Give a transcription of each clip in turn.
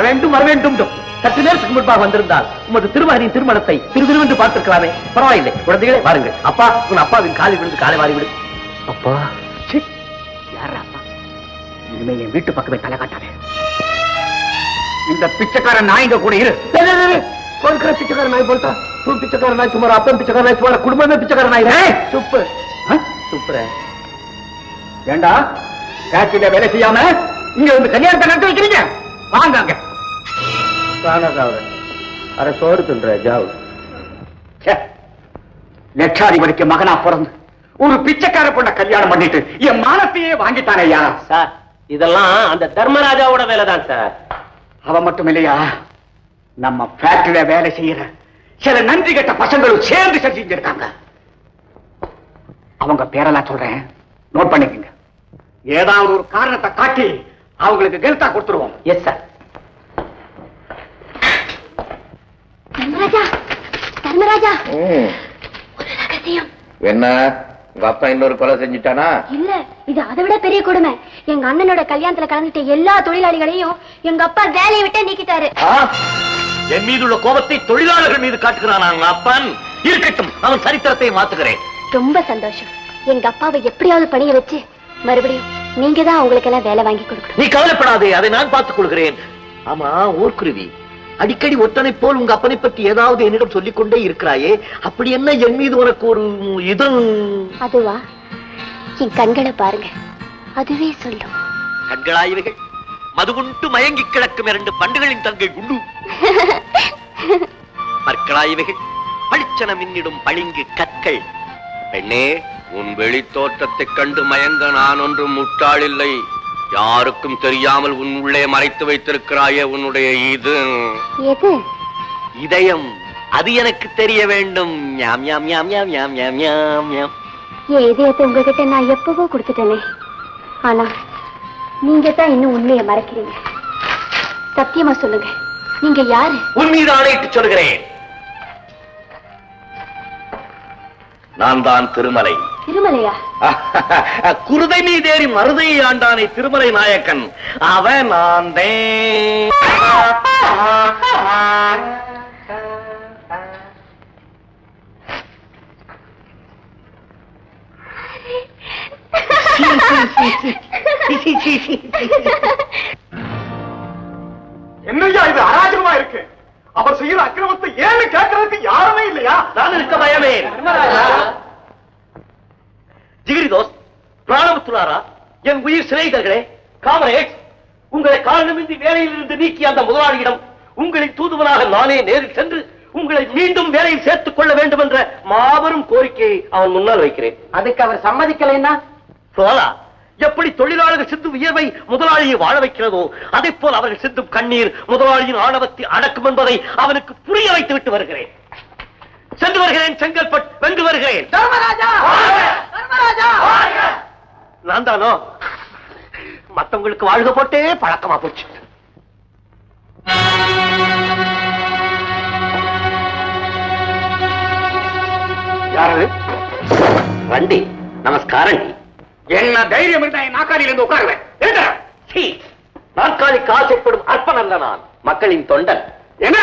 வரவேண்டும் வரவேண்டும். சற்று நேரத்துக்கு முன்பாக வந்திருந்தால் உமது திருமகனின் திருமணத்தை திருவிருவென்று பார்த்திருக்கலாமே. பரவாயில்லை குழந்தைகளே, வாருங்கள். அப்பா, உன் அப்பாவின் காலில் விழுந்து காலை வாரிவிடு. அப்பா, யாரா அப்பா? இனிமே என் வீட்டு பக்கமே தலை காட்டாதே. இந்த பிச்சைக்கார நாய்ங்க கூட இரு. கொடுக்கிற பிச்சைக்கார நாய் போல்ட்டா தூ பிச்சைக்கார நாய் சுமார் அப்பன் பிச்சைக்கார நாய் சுமார் குடும்பமே பிச்சைக்கார நாய். சூப்பர் சூப்பர. ஏண்டா ஃபேக்டரியில வேலை செய்யாம இங்க வந்து கல்யாணத்தை நடத்தி வைக்கிறீங்க? வாங்க. அரை சோறு தின்ற ஜாவு. லட்சாதிபதிக்கு மகனா பிறந்து ஒரு பிச்சைக்கார பொண்ண கல்யாணம் பண்ணிட்டு என் மானத்தையே வாங்கிட்டானே யார் சார்? இதெல்லாம் அந்த தர்மராஜாவோட வேலைதான் சார். அவ மட்டும் இல்லையா, நம்ம ஃபேக்டரியில வேலை செய்யற சில நன்றி கட்ட பசங்களும் சேர்ந்து செஞ்சிருக்காங்க. அவங்க பேரெல்லாம் சொல்றேன், நோட் பண்ணிக்கங்க. ஏதாவது ஒரு காரணத்தை காட்டி அவங்களுக்கு கெல்தா கொடுத்துருவோம். Yes sir. தர்மராஜா, தர்மராஜா, ஒரு ரகசியம். என்ன, உங்க அப்பா இன்னொரு கொலை செஞ்சுட்டானா? இல்ல, இது அதை விட பெரிய கொடுமை. எங்க அண்ணனோட கல்யாணத்துல கலந்துட்ட எல்லா தொழிலாளிகளையும் எங்க அப்பா வேலையை விட்டு நீக்கிட்டாரு. என் மீது உள்ள கோபத்தை தொழிலாளர்கள் மீது காட்டுகிறான் அப்பன். இருக்கட்டும், அவன் சரித்திரத்தை மாத்துகிறேன். ரொம்ப சந்தோஷம். எங்க அப்பாவை எப்படியாவது பணிய வச்சு மறுபடியும் நீங்க தான் அவங்களுக்கு எல்லாம் வேலை வாங்கி கொடுக்கணும். நீ கவலைப்படாதே, அதை நான் பார்த்துக் கொள்கிறேன். ஆமா ஊர்க்குருவி, அடிக்கடி ஒற்றனை போல் உங்க அப்பனை பற்றி ஏதாவது என்னிடம் சொல்லிக் கொண்டே இருக்கிறாயே, அப்படி என்ன என் மீது உனக்கு ஒரு இது? அதுவா, என் கண்களை பாருங்க, அதுவே சொல்லும். கண்களாயவைகள் மதுகுண்டு மயங்கி கிடக்கும் 2 பண்டுகளின் தங்கை குண்டு. பற்களாயவைகள் பளிச்சன மின்னிடும் பளிங்கு கற்கள். பெண்ணே, உன் வெளி தோற்றத்தைக் கண்டு மயங்க நான் ஒன்றும் முட்டாள் இல்லை. யாருக்கும் தெரியாமல் உன் உள்ளே மறைத்து வைத்திருக்கிறாயே உன்னுடைய இது எது? இதயம். அது எனக்கு தெரிய வேண்டும். ஞாம் ஞாம் ஞாம் ஞாம் ஞாம் ஞாம் ஞாம் ஞாம். என் இதயத்தை உங்ககிட்ட நான் எப்பவோ கொடுத்துட்டேனே. ஆனா நீங்க தான் இன்னும் உண்மையை மறைக்கிறீங்க. சத்தியமா சொல்லுங்க, நீங்க யாரு? உன் மீது ஆணையிட்டு சொல்கிறேன், நான் தான் திருமலை. திருமலையா? குருதை மீதேறி மருதையை ஆண்டானே திருமலை நாயக்கன், அவன் நான். என்னையா இது அராஜகமா இருக்கு? அவர் செய்யற அக்கிரமத்தை ஏன்னு கேட்கறதுக்கு யாருமே இல்லையா? நான் இருக்க பயமே. ஜிகிரி தோஸ்த், பிராணபுத்துராரா, என் உயிர் சிநேகிதர்களே, காமரேட், உங்களை காரணமின்றி வேலையில் இருந்து நீக்கிய அந்த முதலாளியிடம் உங்களின் தூதுவனாக நானே நேரில் சென்று உங்களை மீண்டும் வேலையில் சேர்த்துக் கொள்ள வேண்டும் என்ற மாபெரும் கோரிக்கையை அவன் முன்னால் வைக்கிறேன். அதுக்கு அவர் சம்மதிக்கலைன்னா? சோழா, எப்படி தொழிலாளர்கள் சிந்தும் வியர்வை முதலாளியை வாழ வைக்கிறதோ அதை போல் அவர்கள் சிந்தும் கண்ணீர் முதலாளியின் ஆணவத்தை அடக்கும் என்பதை அவனுக்கு புரிய வைத்து விட்டு வருகிறேன். சென்று வருகிறேன் செங்கல்பட்டு, வென்று வருகிறேன். நான் தானோ மத்தவங்களுக்கு வாழ்க போட்டே பழக்கமா போச்சு. யாரு? வண்டி நமஸ்காரம். என்ன தைரியம் இருந்தா என் நாக்காளியில இருந்து உட்காருவேன். நாற்காலிக்கு ஆசைப்படும் அற்பன் அல்ல நான், மக்களின் தொண்டன். என்ன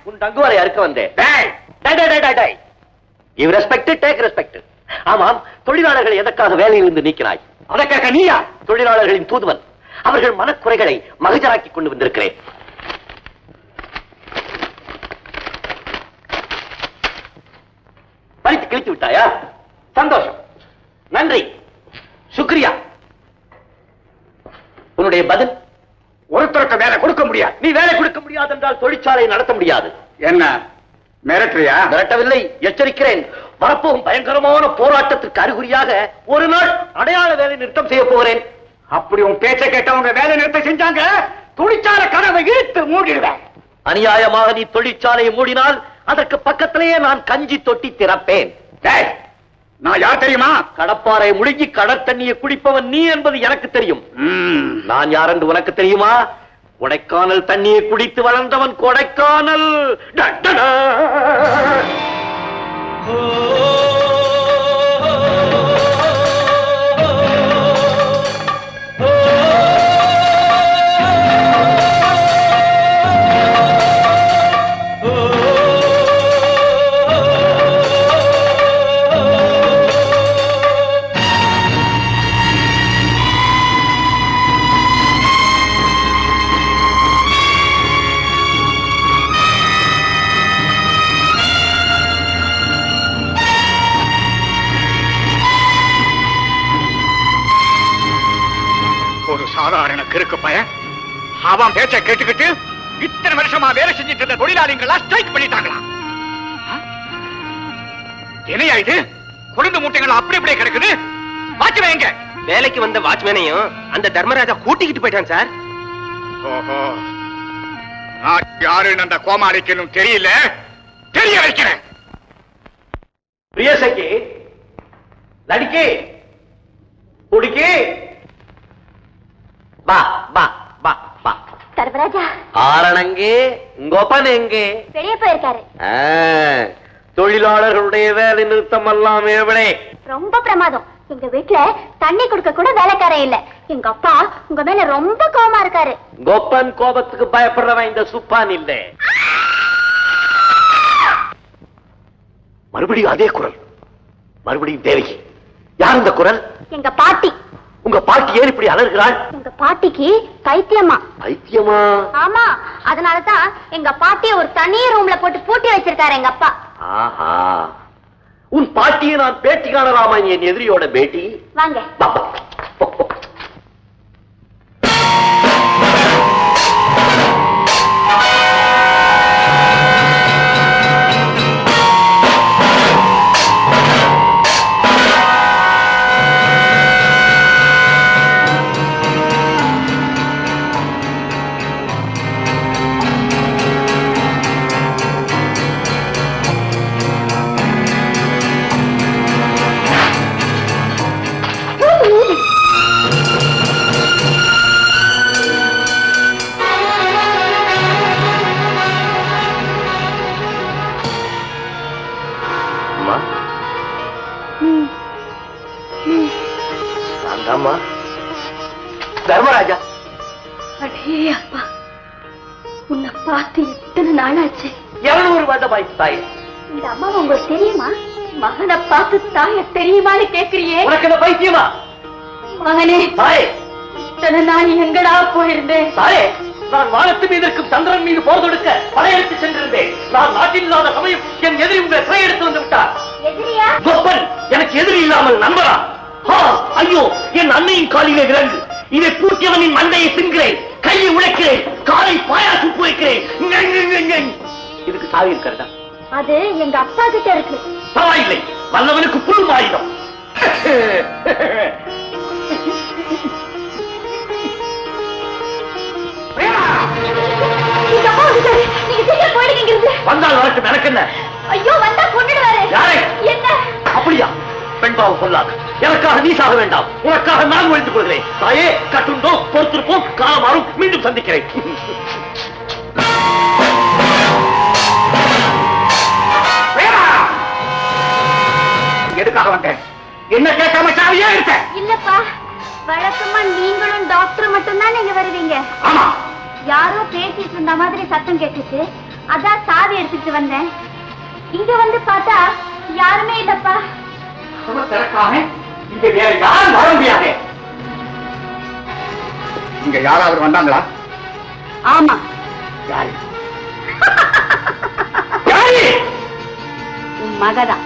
உன் தங்குவரை அறுக்க வந்தேன். ஆமாம், தொழிலாளர்களை எதற்காக வேலையிலிருந்து நீக்கினாய்? அதற்காக நீயா? தொழிலாளர்களின் தூதுவன். அவர்கள் மனக்குறைகளை மகஜராக்கி கொண்டு வந்திருக்கிறேன். பறித்து கிழித்து விட்டாயா? சந்தோஷம், நன்றி, சுக்ரியா. உன்னுடைய பதில்? ஒருத்தருக்கு வேலை கொடுக்க முடியாது. நீ வேலை கொடுக்க முடியாது என்றால் தொழிற்சாலை நடத்த முடியாது. என்ன மிரட்டுறியா? மிரட்டவில்லை, எச்சரிக்கிறேன். வரப்போகும் பயங்கரமான போராட்டத்திற்கு அறிகுறியாக ஒரு நாள் அடையாள வேலை நிறுத்தம் செய்ய போகிறேன். அப்படி உன் பேச்சை கேட்டவங்க வேலை நிறுத்தம் செஞ்சாங்க, தொழிற்சாலை கதவை இழுத்து மூடிடுவேன். அநியாயமாக நீ தொழிற்சாலையை மூடினால் அதற்கு பக்கத்திலேயே நான் கஞ்சி தொட்டி திறப்பேன். நான் யார் தெரியுமா? கடப்பாறை முழுங்கி கடற்தண்ணியை குடிப்பவன் நீ என்பது எனக்கு தெரியும். நான் யார் என்று உனக்கு தெரியுமா? கொடைக்கானல் தண்ணியை குடித்து வளர்ந்தவன் கொடைக்கானல். சாதாரண கிறுக்கு பையன். அவன் பேச்ச கேட்டுக்கிட்டு இத்தனை வருஷமா வேலை செஞ்சிட்டு இருந்த தொழிலாளிகளா ஸ்ட்ரைக் பண்ணிட்டாங்களா? என்னையா இது? குழந்தை மூட்டைகள் அப்படி அப்படியே கிடக்குது. வாட்ச்மேன் எங்க? வேலைக்கு வந்த வாட்ச்மேனையும் அந்த தர்மராஜா கூட்டிக்கிட்டு போயிட்டான் சார். ஓஹோ, நான் யாருன்னு அந்த கோமாளிக்கு தெரியல, தெரிய வைக்கிறேன். பிரியசகி, லடிக்கி, குடிக்கி, வா வா வா வா. தர்மராஜா ஆரணங்கே, கோபன் எங்கே? வெளியே போயிருக்காரு. தொழிலாளர்களுடைய வேலை நிறுத்தம் எல்லாம் எവിടെ? ரொம்ப பிரமாதம். எங்க வீட்டுல தண்ணி குடுக்க கூட வேலைக்காரன் இல்ல. எங்க அப்பா உங்க மேல ரொம்ப கோவமா இருக்காரு. கோபன் கோபத்துக்கு பயப்படுறவன் இந்த சுப்பான் இல்ல. மறுபடியும் அதே குரல், மறுபடியும் தேவகி. யார் இந்த குரல்? எங்க பாட்டி. உங்க பாட்டி ஏன் இப்படி அலறுகிறாள்? எங்க பாட்டிக்கு பைத்தியமா. பைத்தியமா? ஆமா, அதனாலதான் எங்க பாட்டிய ஒரு தனி ரூம்ல போட்டு பூட்டி வச்சிருக்காரு எங்க அப்பா. ஆஹா, உன் பாட்டியை நான் பேட்டி காணலாமா? என் எதிரியோட பேட்டி. வாங்க. பாப்பா. தர்மராஜா. அடே அப்பா, உன்னை பார்த்து எத்தனை நாளாச்சு? 200 வருடமாயிற்று தாயே. இந்த அம்மா உங்களுக்கு தெரியுமா? மகனை பார்த்து தாய தெரியுமான்னு கேக்குறியே? உனக்கு என்ன பைத்தியமா? மகனே, தாயே, இத்தனை நாள் எங்கடா போயிருந்தேன்? தாயே, நான் வானத்து மீது இருக்கும் சந்திரன் மீது போர் தொடுக்க படையெடுத்து சென்றிருந்தேன். நான் நாட்டில் இல்லாத சமயம் என் எதிரி உங்களை சிறையெடுத்து வந்து விட்டார். எதிரியா? கோப்பன் எனக்கு எதிரி இல்லாமல் நம்பரா? ஐயோ, என் அன்னையின் காலிலே விலங்கு. இதை பூட்டியவனின் மண்டையை தின்கிறேன், கையை உழைக்கிறேன், காலை பாயாசு வைக்கிறேன். இதுக்கு சாவி இருக்கிறதா? அது எங்க அப்பா கிட்ட இருக்கு. பரவாயில்லை, வல்லவனுக்கு புல் ஆயுதம். எங்க அப்பா வந்துட்டாரு. நீங்க சீக்கிரம் போயிடுங்க. வந்தால் வரட்டும், எனக்கு என்ன? ஐயோ, வந்தா கொண்டுடுவாரு. யாரை? என்ன? அப்படியா? பெண்பாவம் கொள்ளாது. எனக்காக நீ சாக வேண்டாம், உனக்காக நான் ஒழித்துக் கொள்கிறேன். தாயே, கட்டுண்டோ, பொறுத்திருப்போம், காலமாறும், மீண்டும் சந்திக்கிறேன். எதுக்காக வந்தேன்? என்ன கேட்காம சாவியே இருக்க? இல்லப்பா, வழக்கமா நீங்களும் டாக்டர் மட்டும்தான் நீங்க வருவீங்க. ஆமா, யாரோ பேசிட்டு இருந்த மாதிரி சத்தம் கேட்டுச்சு, அதான் சாவி எடுத்துட்டு வந்தேன். இங்க வந்து பார்த்தா யாருமே இல்லப்பா. திறக்காம இங்க வேற யாரும் வர முடியாது. இங்க யாராவது வந்தாங்களா? ஆமா. யாரு? யாரு? உன் மகதான்.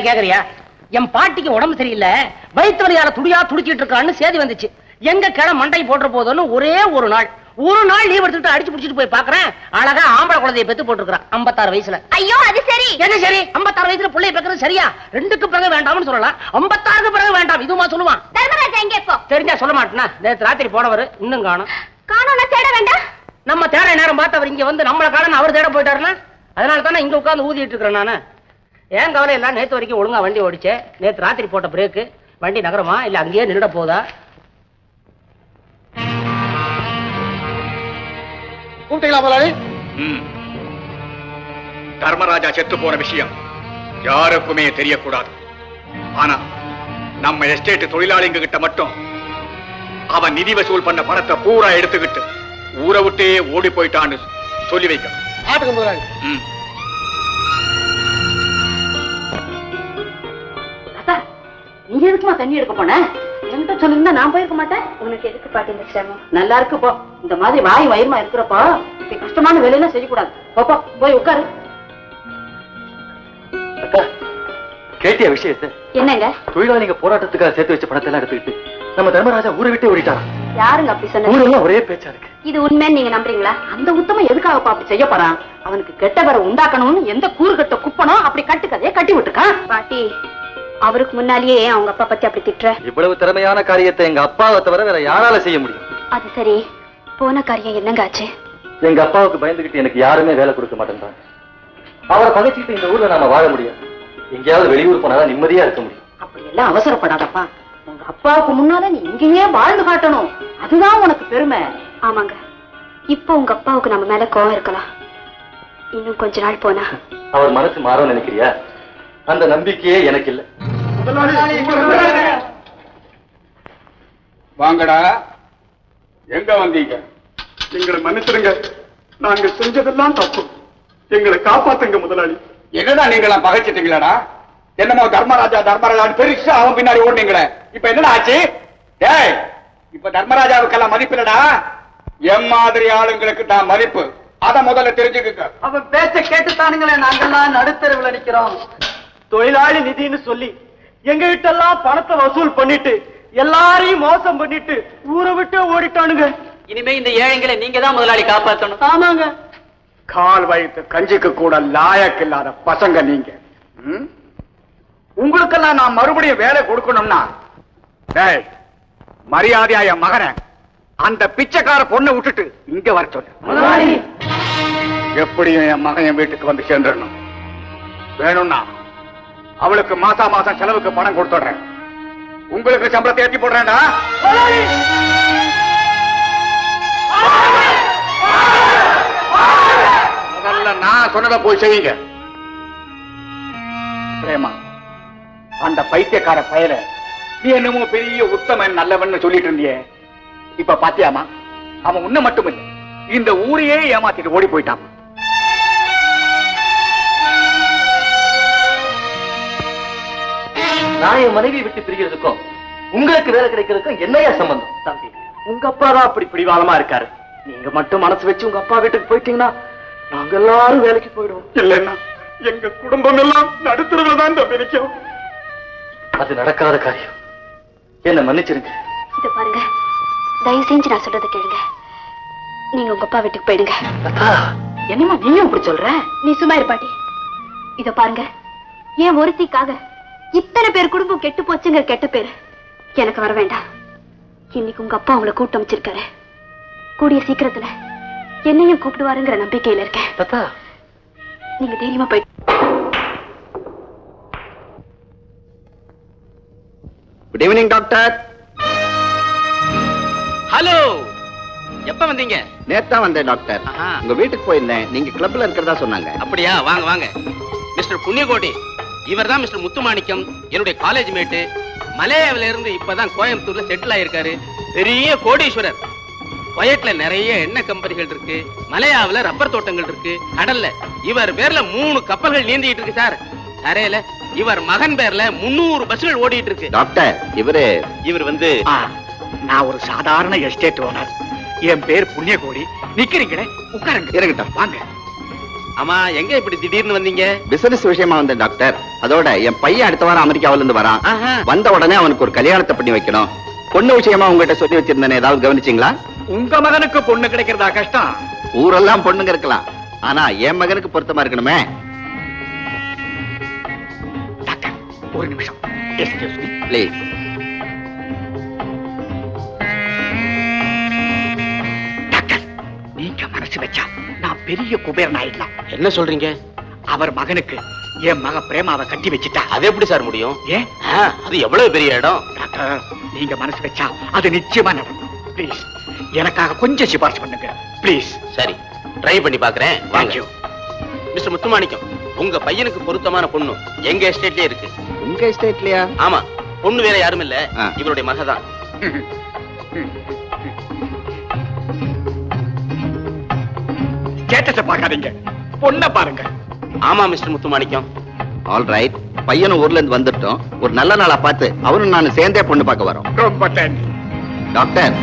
கேக்குறியா? என் பாட்டிக்கு உடம்பு சரியில்லை, வயிற்று வலியால துடியா துடிச்சிட்டு இருக்கான்னு சேதி வந்துச்சு. எங்க கிளை மண்டை போட்டுற போதுன்னு ஒரே ஒரு நாள் லீவ் எடுத்துட்டு அடிச்சு புடிச்சிட்டு போய் பாக்குறேன், அழகா ஆம்பளை குழந்தைய பெத்து போட்டுருக்கான் 56 வயசுல. ஐயோ அது சரி. என்ன சரி? 56 வயசுல பிள்ளைய பெக்கிறது சரியா? 2க்கு பிறகு வேண்டாம்னு சொல்லலாம், 56க்கு பிறகு வேண்டாம் இதுமா சொல்லுவான். தர்மராஜா எங்க இப்போ? தெரிஞ்சா சொல்ல மாட்டேனா? நேற்று ராத்திரி போனவர் இன்னும் காணும். தேட வேண்டாம். நம்ம தேட நேரம் பார்த்து அவர் இங்க வந்து நம்மளை காண அவர் தேட போயிட்டாருன்னா, அதனால தானே இங்க உட்காந்து ஊதிட்டு இருக்கிறேன் நானு. ஏன் கவலை எல்லாம் நேற்று வரைக்கும் ஒழுங்கா வண்டி ஓடிச்சே. நேற்று ராத்திரி போட்ட பிரேக்கு வண்டி நகரமா இல்ல அங்கேயே நின்றுட போதா? கூப்பிட்டீங்களா முதலாளி? தர்மராஜா செத்து போன விஷயம் யாருக்குமே தெரியக்கூடாது. ஆனா நம்ம எஸ்டேட் தொழிலாளிங்க கிட்ட மட்டும் அவன் நிதி வசூல் பண்ண பணத்தை பூரா எடுத்துக்கிட்டு ஊரை விட்டே ஓடி போயிட்டான்னு சொல்லி வைக்க. ஆட்டுக்கு முதலாளி. நீ எதுக்குமா தண்ணி எடுக்க போன? என்கிட்ட சொல்லிருந்தா நான் போயிருக்க மாட்டேன். உனக்கு எதுக்கு பாட்டி இந்த சிரமம்? நல்லா இருக்கு போ. இந்த மாதிரி வாய் வயிறுமா இருக்கிறப்போ இப்படி கஷ்டமான வேலையெல்லாம் செய்யக்கூடாது. போப்போ போய் உட்காரு. கேட்டிய விஷயத்தை? என்னங்க? தொழிலாளிங்க போராட்டத்துக்காக சேர்த்து வச்ச பணத்தை எல்லாம் எடுத்துக்கிட்டு நம்ம தர்மராஜா ஊரை விட்டு ஓடிட்டாரா? யாருங்க அப்படி சொன்னது? ஊரெல்லாம் ஒரே பேச்சா இருக்கு. இது உண்மைன்னு நீங்க நம்புறீங்களா? அந்த உத்தமம் எதுக்காக அப்படி செய்ய போறான்? அவனுக்கு கெட்ட பேரை உண்டாக்கணும்னு எந்த கூறு கட்ட குப்பனோ அப்படி கட்டுக்கதையே கட்டி விட்டுருக்கான். பாட்டி, அவருக்கு முன்னாலேயே அவங்க அப்பா பத்தி அப்படி திட்டுற? இவ்வளவு திறமையான காரியத்தை எங்க அப்பாவை தவிர வேற யாரால செய்ய முடியும்? அது சரி, போன காரியம் என்னங்க ஆச்சு? எங்க அப்பாவுக்கு பயந்துகிட்டு எனக்கு யாருமே வேலை கொடுக்க மாட்டேன்றாங்க. அவரை பகைச்சிட்டு இந்த ஊர்ல நாம வாழ முடியும். எங்கேயாவது வெளியூர் போனாதான் நிம்மதியா இருக்க முடியும். அப்படி எல்லாம் அவசரப்படாதப்பா. உங்க அப்பாவுக்கு முன்னால நீ இங்கேயே வாழ்ந்து காட்டணும், அதுதான் உனக்கு பெருமை. ஆமாங்க, இப்போ உங்க அப்பாவுக்கு நம்ம மேல கோவம் இருக்கலாம். இன்னும் கொஞ்ச நாள் போனா அவர் மனசு மாறும் நினைக்கிறியா? அந்த நம்பிக்கையே எனக்கு இல்ல. வாங்கடா, எங்க வந்தீங்க? எங்களை மன்னிச்சிருங்க, நாங்க செஞ்சதெல்லாம் தப்பு, எங்களை காப்பாத்துங்க முதலாளி. என்னடா நீங்களா பகைச்சிட்டீங்களாடா? என்னமோ தர்மராஜா பெருசா அவன் பின்னாடி ஓடுனீங்களே, இப்ப என்னடா ஆச்சு? டேய், இப்ப தர்மராஜாவுக்கெல்லாம் மதிப்பில்லடா, எம் மாதிரி ஆளுங்களுக்கு தான் மதிப்பு. அத முதல்ல தெரிஞ்சுக்க. அவன் பேச்ச கேட்டுத்தானுங்களே நாங்கெல்லாம் நடுத்தருவில் நிக்கிறோம். தொழிலாளி நிதின்னு சொல்லி எங்க கிட்ட எல்லாம் பணத்தை வசூல் பண்ணிட்டு எல்லாரையும் மோசம் பண்ணிட்டு ஊரை விட்டு ஓடிட்டானுங்க. இனிமே இந்த ஏழைங்களை நீங்க தான் முதலாளி காப்பாற்றணும். ஆமாங்க. கால் வயிற்று கஞ்சிக்கு கூட லாயக்கு இல்லாத பசங்க நீங்க. உங்களுக்கெல்லாம் நான் மறுபடியும் வேலை கொடுக்கணும்னா, டேய், மரியாதையா என் மகனை அந்த பிச்சைக்கார பொண்ணை விட்டுட்டு இங்க வர சொல்லு. எப்படியும் என் மகன் என் வீட்டுக்கு வந்து சேர்ந்துடணும். வேணும்னா அவளுக்கு மாசா மாசம் செலவுக்கு பணம் கொடுத்துடுறேன். உங்களுக்கு சம்பளத்தை ஏற்றி போடுறேன்டா. முதல்ல நான் சொன்னதை போய் செய்யுங்க. பிரேமா, அந்த பைத்தியக்கார பயல நீ என்னமோ பெரிய உத்தமன் நல்லவன் சொல்லிட்டு இருந்தியே, இப்ப பாத்தியாமா? அவன் உன்ன மட்டும் இல்லை, இந்த ஊரையே ஏமாத்திட்டு ஓடி போயிட்டான். நான் என் மனைவி விட்டு பிரிக்கிறதுக்கும் உங்களுக்கு வேலை கிடைக்கிறதுக்கும் என்னையா சம்பந்தம்? தம்பி, உங்க அப்பா தான் அப்படி பிடிவாதமா இருக்காரு. நீங்க மட்டும் மனசு வச்சு உங்க அப்பா வீட்டுக்கு போயிட்டீங்கன்னா நாங்க எல்லாரும் வேலைக்கு போயிடுவோம். இல்லைன்னா எங்க குடும்பம் எல்லாம் நடுத்தரவுல தான் நினைக்கும். அது நடக்காத காரியம். என்ன மன்னிச்சிருங்க. இத பாருங்க, தயவு செஞ்சு நான் சொல்றதை கேளுங்க. நீங்க உங்க அப்பா வீட்டுக்கு போயிடுங்க. என்னமா நீயும் இப்படி சொல்ற? நீ சும்மா இரு பாட்டி. இத பாருங்க, ஏன் ஒருத்திக்காக இத்தனை பேர் குடும்பம் கெட்டு போச்சுங்கிற கெட்ட பேரு எனக்கு வர வேண்டாம். இன்னைக்கு உங்க அப்பா உங்களை கூட்டம் வச்சிருக்காரு. கூடிய சீக்கிரத்துல என்னையும் கூப்பிடுவாருங்கிற நம்பிக்கையில இருக்கேன். நீங்க தைரியமா போய். Good evening doctor. ஹலோ, எப்ப வந்தீங்க? நேத்தா வந்தேன் டாக்டர். உங்க வீட்டுக்கு போயிருந்தேன், நீங்க கிளப்ல இருக்கிறதா சொன்னாங்க. அப்படியா? வாங்க வாங்க. மிஸ்டர் புண்ணியகோடி, இவர் தான் மிஸ்டர் முத்துமாணிக்கம், என்னுடைய காலேஜ் மேட்டு. மலையாவில இருந்து இப்பதான் கோயம்புத்தூர்ல செட்டில் ஆயிருக்காரு. பெரிய கோடீஸ்வரர். வயட்ல நிறைய எண்ணெய் கம்பெனிகள் இருக்கு, மலையாவில ரப்பர் தோட்டங்கள் இருக்கு, கடல்ல இவர் பேர்ல 3 கப்பல்கள் நீந்திட்டு இருக்கு சார். தரையில இவர் மகன் பேர்ல 300 பஸ்கள் ஓடிட்டு இருக்கு. டாக்டர், இவர் வந்து நான் ஒரு சாதாரண எஸ்டேட் ஓனர். என் பேர் புண்ணியகோடி. நிக்கிறீங்களே, உட்காருங்க. இருக்கட்டும். வாங்க. ஆமா, எங்க இப்படி திடீர்னு வந்தீங்க? பிசினஸ் விஷயமா வந்தேன் டாக்டர். அதோட என் பையன் அடுத்த வாரம் அமெரிக்காவில இருந்து வரான். ஆஹா. வந்த உடனே அவனுக்கு ஒரு கல்யாணத்தை பண்ணி வைக்கணும். பொண்ணு விஷயமா உங்ககிட்ட சொல்லி வச்சிருந்தேன், ஏதாவது கவனிச்சீங்களா? உங்க மகனுக்கு பொண்ணு கிடைக்கிறதா கஷ்டம்? ஊரெல்லாம் பொண்ணுங்க இருக்கலாம், ஆனா என் மகனுக்கு பொருத்தமா இருக்கணுமே. டாக்டர், ஒரு நிமிஷம். Excuse me please. டாக்டர், நீங்க மனசு வச்சா நான் பெரிய குபேரன் ஆயிடலாம். என்ன சொல்றீங்க? அவர் மகனுக்கு என் மக பிரேமாவை கட்டி வச்சுட்டா. அது எப்படி சார் முடியும்? ஏன் அது எவ்வளவு பெரிய இடம். டாக்டர், நீங்க மனசு வச்சா அது நிச்சயமா நடக்கும். ப்ளீஸ், எனக்காக கொஞ்சம் சிபாரிசு பண்ணுங்க ப்ளீஸ். சரி, ட்ரை பண்ணி பாக்குறேன். Thank you. மிஸ்டர் முத்துமாணிக்கம், உங்க பையனுக்கு பொருத்தமான பொண்ணு எங்க எஸ்டேட்லயே இருக்கு. உங்க எஸ்டேட்லயா? ஆமா, பொண்ணு வேற யாரும் இல்ல, ஆ. இவருடைய மகதான். ஸ்டேட்டஸ பார்க்காதீங்க, பொண்ணை பாருங்க. ஆமா மிஸ்டர் முத்துமாணிக்கம். All right. பையனும் ஊர்ல இருந்து வந்துட்டோம். ஒரு நல்ல நாளா பார்த்து அவரும் நான் சேர்ந்தே பொண்ணு பார்க்க வரோம். ரொம்ப தேங்க்ஸ். டாக்டர்,